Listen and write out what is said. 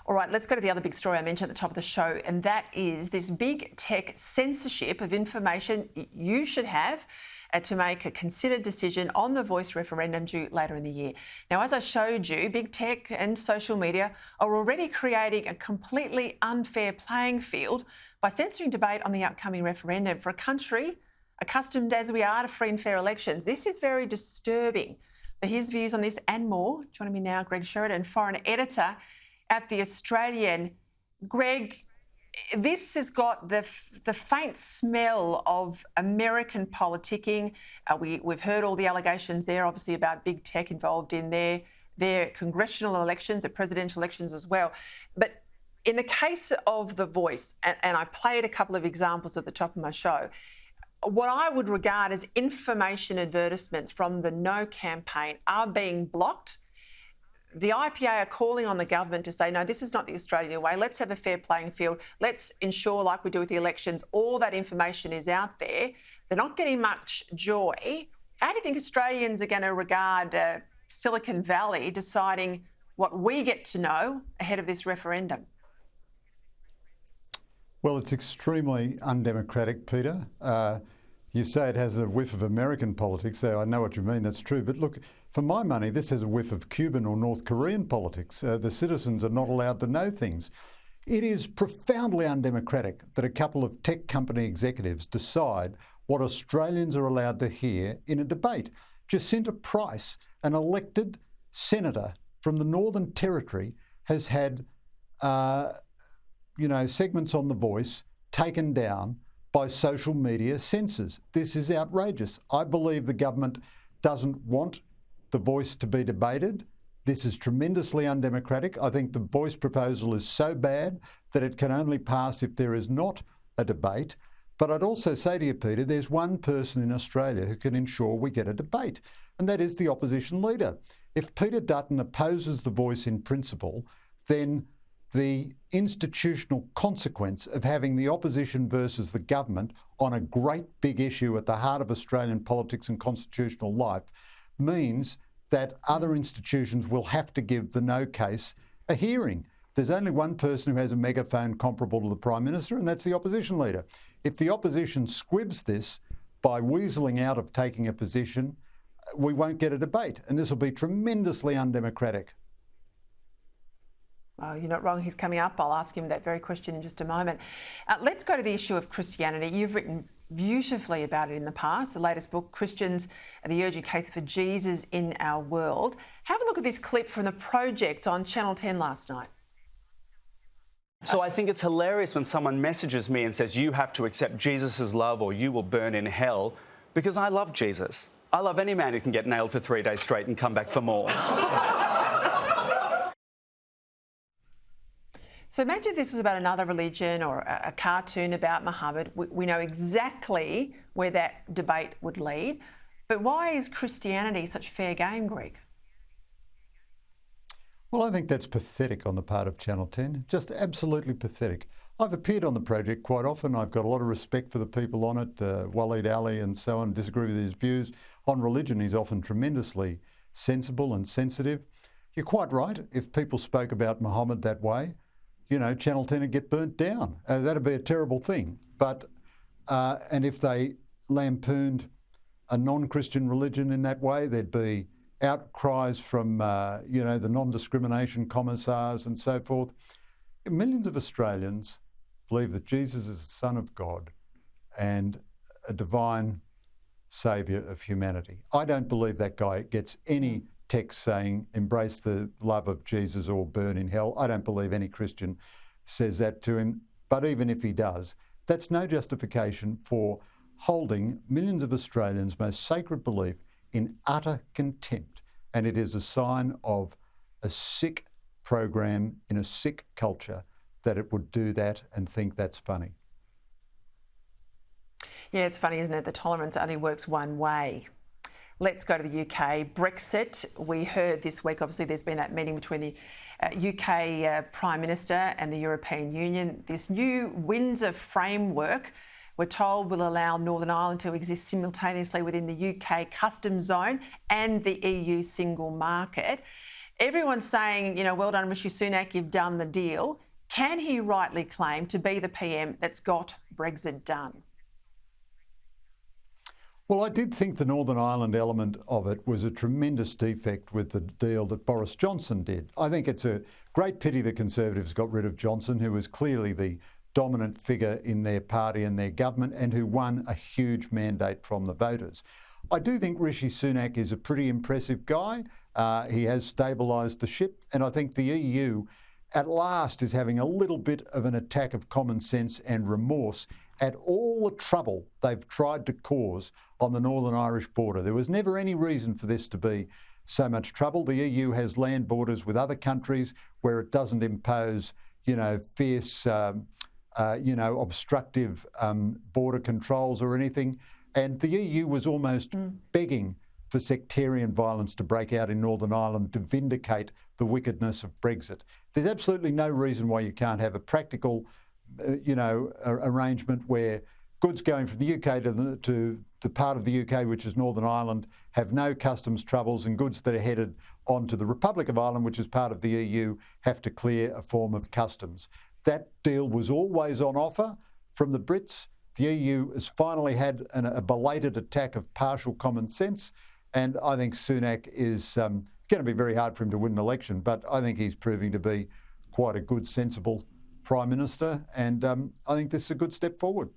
All right, let's go to the other big story I mentioned at the top of the show, and that is this big tech censorship of information you should have to make a considered decision on the voice referendum due later in the year. Now, as I showed you, big tech and social media are already creating a completely unfair playing field by censoring debate on the upcoming referendum. For a country accustomed as we are to free and fair elections, this is very disturbing. For his views on this and more, joining me now, Sheridan, foreign editor at The Australian. Greg, this has got the faint smell of American politicking. We've heard all the allegations there, obviously, about big tech involved in their congressional elections, their presidential elections as well. But in the case of The Voice, and I played a couple of examples at the top of my show, what I would regard as information advertisements from the No campaign are being blocked. The IPA are calling on the government to say, no, this is not the Australian way. Let's have a fair playing field. Let's ensure, like we do with the elections, all that information is out there. They're not getting much joy. How do you think Australians are going to regard Silicon Valley deciding what we get to know ahead of this referendum? Well, it's extremely undemocratic, Peter. You say it has a whiff of American politics, so I know what you mean, that's true. But look, for my money, this has a whiff of Cuban or North Korean politics. The citizens are not allowed to know things. It is profoundly undemocratic that a couple of tech company executives decide what Australians are allowed to hear in a debate. Jacinta Price, an elected senator from the Northern Territory, has had segments on The Voice taken down by social media censors. This is outrageous. I believe the government doesn't want The Voice to be debated. This is tremendously undemocratic. I think the Voice proposal is so bad that it can only pass if there is not a debate. But I'd also say to you, Peter, there's one person in Australia who can ensure we get a debate, and that is the opposition leader. If Peter Dutton opposes The Voice in principle, then the institutional consequence of having the opposition versus the government on a great big issue at the heart of Australian politics and constitutional life means that other institutions will have to give the no case a hearing. There's only one person who has a megaphone comparable to the Prime Minister, and that's the opposition leader. If the opposition squibs this by weaseling out of taking a position, we won't get a debate, and this will be tremendously undemocratic. Oh, you're not wrong. He's coming up. I'll ask him that very question in just a moment. Let's go to the issue of Christianity. You've written beautifully about it in the past. The latest book, Christians and the Urgent Case for Jesus in Our World. Have a look at this clip from The Project on Channel 10 last night. So I think it's hilarious when someone messages me and says, you have to accept Jesus' love or you will burn in hell, because I love Jesus. I love any man who can get nailed for 3 days straight and come back for more. So imagine if this was about another religion or a cartoon about Muhammad. We know exactly where that debate would lead. But why is Christianity such fair game, Greg? Well, I think that's pathetic on the part of Channel 10, just absolutely pathetic. I've appeared on The Project quite often. I've got a lot of respect for the people on it, Waleed Ali and so on, disagree with his views. On religion, he's often tremendously sensible and sensitive. You're quite right. If people spoke about Muhammad that way, Channel 10 would get burnt down. That'd be a terrible thing. But, and if they lampooned a non-Christian religion in that way, there'd be outcries from, the non-discrimination commissars and so forth. Millions of Australians believe that Jesus is the Son of God and a divine saviour of humanity. I don't believe that guy gets any text saying embrace the love of Jesus or burn in hell. I don't believe any Christian says that to him. But even if he does, that's no justification for holding millions of Australians' most sacred belief in utter contempt. And it is a sign of a sick program in a sick culture that it would do that and think that's funny. Yeah, it's funny, isn't it? The tolerance only works one way. Let's go to the UK. Brexit. We heard this week, obviously, there's been that meeting between the UK Prime Minister and the European Union. This new Windsor framework, we're told, will allow Northern Ireland to exist simultaneously within the UK customs zone and the EU single market. Everyone's saying, well done, Rishi Sunak, you've done the deal. Can he rightly claim to be the PM that's got Brexit done? Well, I did think the Northern Ireland element of it was a tremendous defect with the deal that Boris Johnson did. I think it's a great pity the Conservatives got rid of Johnson, who was clearly the dominant figure in their party and their government and who won a huge mandate from the voters. I do think Rishi Sunak is a pretty impressive guy. He has stabilised the ship, and I think the EU at last is having a little bit of an attack of common sense and remorse at all the trouble they've tried to cause on the Northern Irish border. There was never any reason for this to be so much trouble. The EU has land borders with other countries where it doesn't impose, fierce, obstructive border controls or anything. And the EU was almost begging for sectarian violence to break out in Northern Ireland to vindicate the wickedness of Brexit. There's absolutely no reason why you can't have a practical, arrangement where goods going from the UK to the part of the UK, which is Northern Ireland, have no customs troubles, and goods that are headed onto the Republic of Ireland, which is part of the EU, have to clear a form of customs. That deal was always on offer from the Brits. The EU has finally had a belated attack of partial common sense, and I think Sunak is going to be very hard for him to win an election, but I think he's proving to be quite a good, sensible Prime Minister, and I think this is a good step forward.